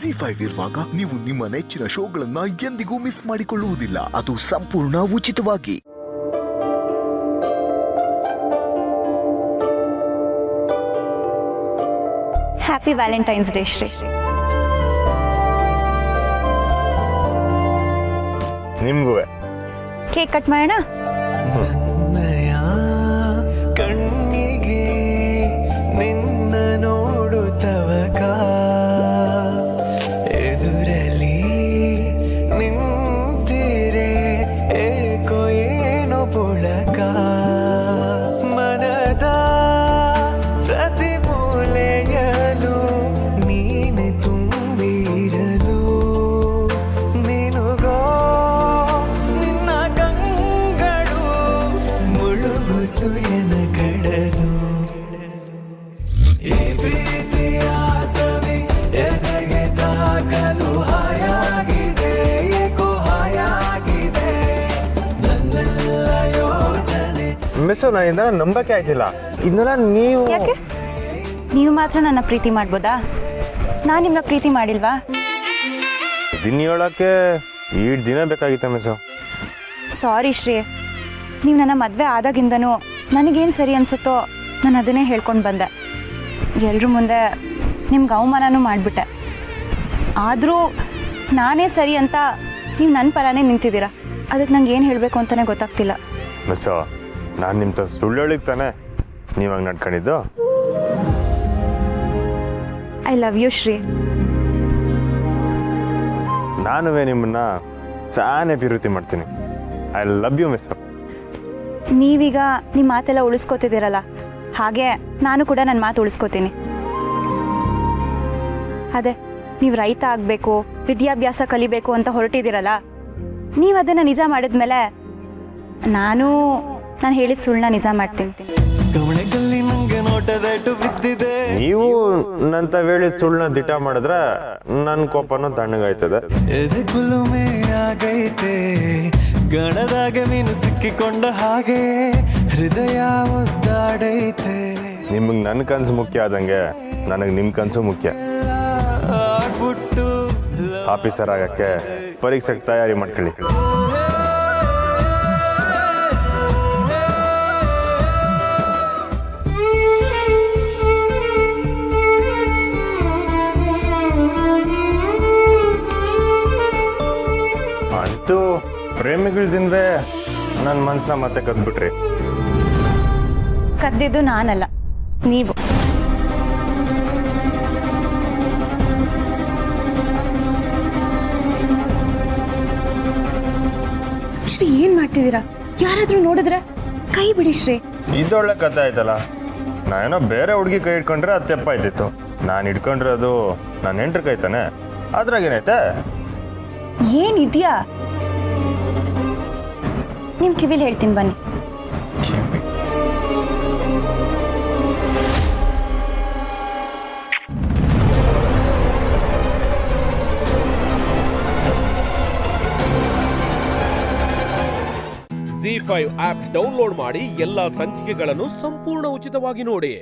ZEE5 ಇರುವಾಗ ನೀವು ನಿಮ್ಮ ನೆಚ್ಚಿನ ಶೋಗಳನ್ನ ಎಂದಿಗೂ ಮಿಸ್ ಮಾಡಿಕೊಳ್ಳುವುದಿಲ್ಲ. ಅದು ಸಂಪೂರ್ಣ ಉಚಿತವಾಗಿ. Happy Valentine's day Shri. ನಿಮ್ಗೂ ಕೇಕ್ ಕಟ್ ಮಾಡೋಣ. ಕಣ್ಣಿಗೆ ನಿನ್ನ ನೋಡುತ್ತವಕ ಎದುರಲಿ ನಿಂತಿರೆ ಏಕೋ ಏನೋ ಪುಳಕ ಮನದ ಪ್ರತಿ ಮೂಲೆಯಲು ನೀನೆ ತುಂಬಿರಲು ನಿನಗೋ ನಿನ್ನ ಕಂಗಳು ಮುಳುಗು ಸೂರ್ಯನ ಕಡಲು ಈ ಪ್ರೀತಿಯ ಸವಿ ಎದೆಗೆ ತಾಕಲು ಹಾಯಾಗಿದೆ ಏಕೋ ಹಾಯಾಗಿದೆ ನನ್ನೆಲ್ಲ ಯೋಜನೆ. ಮಿಸ್ ನನ್ನಿಂದ ನಂಬಕ್ಕೆ ಆಯ್ತಿಲ್ಲ. ಇದನ್ನೆಲ್ಲ ನೀವು ಯಾಕೆ ನೀವು ಮಾತ್ರ ನನ್ನ ಪ್ರೀತಿ ಮಾಡ್ಬೋದಾ? ನಾನು ನಿಮ್ಮನ್ನ ಪ್ರೀತಿ ಮಾಡಿಲ್ವಾ? ದಿನ ಹೇಳಕ್ಕೆ ಈಡ್ ದಿನ ಬೇಕಾಗಿತ್ತ ಮಿಸ್. ಸಾರಿ ಶ್ರೀ, ನೀವು ನನ್ನ ಮದುವೆ ಆದಾಗಿಂದನೂ ನನಗೇನು ಸರಿ ಅನ್ಸುತ್ತೋ ನಾನು ಅದನ್ನೇ ಹೇಳ್ಕೊಂಡು ಬಂದೆ. ಎಲ್ಲರ ಮುಂದೆ ನಿಮ್ಗೆ ಅವಮಾನನೂ ಮಾಡಿಬಿಟ್ಟೆ. ಆದರೂ ನಾನೇ ಸರಿ ಅಂತ ನೀವು ನನ್ನ ಪರನೇ ನಿಂತಿದ್ದೀರಾ. ಅದಕ್ಕೆ ನಂಗೆ ಏನು ಹೇಳಬೇಕು ಅಂತಲೇ ಗೊತ್ತಾಗ್ತಿಲ್ಲ. ಮಿಸ್ ನಾನು ನಿಮ್ಮ ಸುಳ್ಳು ಹೇಳಿಕ್ ತಾನೆ ನೀವಾಗ ನಡ್ಕೊಂಡಿದ್ದು. I love you Shri. ನಾನುವೇ ನಿಮ್ಮನ್ನ ಸಾನೇ ಪ್ರೀತಿ ಮಾಡ್ತೀನಿ. I love you miss. ನೀವೀಗ ನಿಮ್ಮ ಮಾತೆಲ್ಲ ಉಳಿಸ್ಕೋತಿದ್ದೀರಲ್ಲ, ಹಾಗೆ ನಾನು ಕೂಡ ನನ್ನ ಮಾತು ಉಳಿಸ್ಕೋತೀನಿ. ಅದೇ ನೀವು ರೈತ ಆಗಬೇಕು, ವಿದ್ಯಾಭ್ಯಾಸ ಕಲಿಬೇಕು ಅಂತ ಹೊರಟಿದ್ದೀರಲ್ಲ, ನೀವು ಅದನ್ನು ನಿಜ ಮಾಡಿದ್ಮೇಲೆ ನಾನು ಹೇಳಿದ ಸುಳ್ಳನ್ನ ನಿಜ ಮಾಡ್ತೀನಿ. ಗಮನದಲ್ಲಿ ನಂಗೆ ನೋಟದಟ್ಟು ಬಿದ್ದಿದೆ. ನೀವು ನಂತ ವೇಳೆ ಸುಳ್ಳನ್ನ ದಿಟ ಮಾಡಿದ್ರೆ ನನ್ನ ಕೋಪನೂ ತಣ್ಣಗಾಯ್ತದೆ. ಎದೆ ಕುಲುಮೆ ಆಗೈತೆ ಗಣದಾಗ ಮೀನು ಸಿಕ್ಕಿಕೊಂಡ ಹಾಗೆ ಹೃದಯ ಒದ್ದಾಡೈತೆ. ನಿಮಗೆ ನನ್ನ ಕನಸು ಮುಖ್ಯ ಆದಂಗೆ ನನಗೆ ನಿಮ್ಮ ಕನಸು ಮುಖ್ಯ. ಆಗ್ಬಿಟ್ಟು ಆಫೀಸರ್ ಆಗಕ್ಕೆ ಪರೀಕ್ಷೆಗೆ ತಯಾರಿ ಮಾಡ್ಕೊಳ್ಳಿ. ಅಂತೂ ಪ್ರೇಮಿಗಳದಿಂದಲೇ ನನ್ನ ಮನಸ್ಸನ್ನ ಮತ್ತೆ ಕದ್ಬಿಟ್ರಿ. ಕದ್ದಿದ್ದು ನಾನಲ್ಲ, ನೀವು. ಶ್ರೀ, ಏನ್ ಮಾಡ್ತಿದ್ದೀರಾ? ಯಾರಾದ್ರೂ ನೋಡಿದ್ರೆ ಕೈ ಬಿಡಿ ಶ್ರೀ. ಇದೊಳ್ಳೆ ಕಥೆ ಆಯ್ತಲ್ಲ. ನಾನೇನೋ ಬೇರೆ ಹುಡುಗಿ ಕೈ ಇಟ್ಕೊಂಡ್ರೆ ಅದು ತೆಪ್ಪಾಯ್ತಿತ್ತು. ನಾನು ಇಟ್ಕೊಂಡಿರೋದು ನಾನು ಹೆಂಡ್ರ ಕೈ ತಾನೆ, ಅದ್ರಾಗೇನೈತೆ? ಏನಿದ್ಯಾ? ನಿಮ್ ಕಿವಿಲ್ ಹೇಳ್ತೀನಿ ಬನ್ನಿ. ZEE5 ಆಪ್ ಡೌನ್ಲೋಡ್ ಮಾಡಿ ಎಲ್ಲಾ ಸಂಚಿಕೆಗಳನ್ನು ಸಂಪೂರ್ಣ ಉಚಿತವಾಗಿ ನೋಡಿ.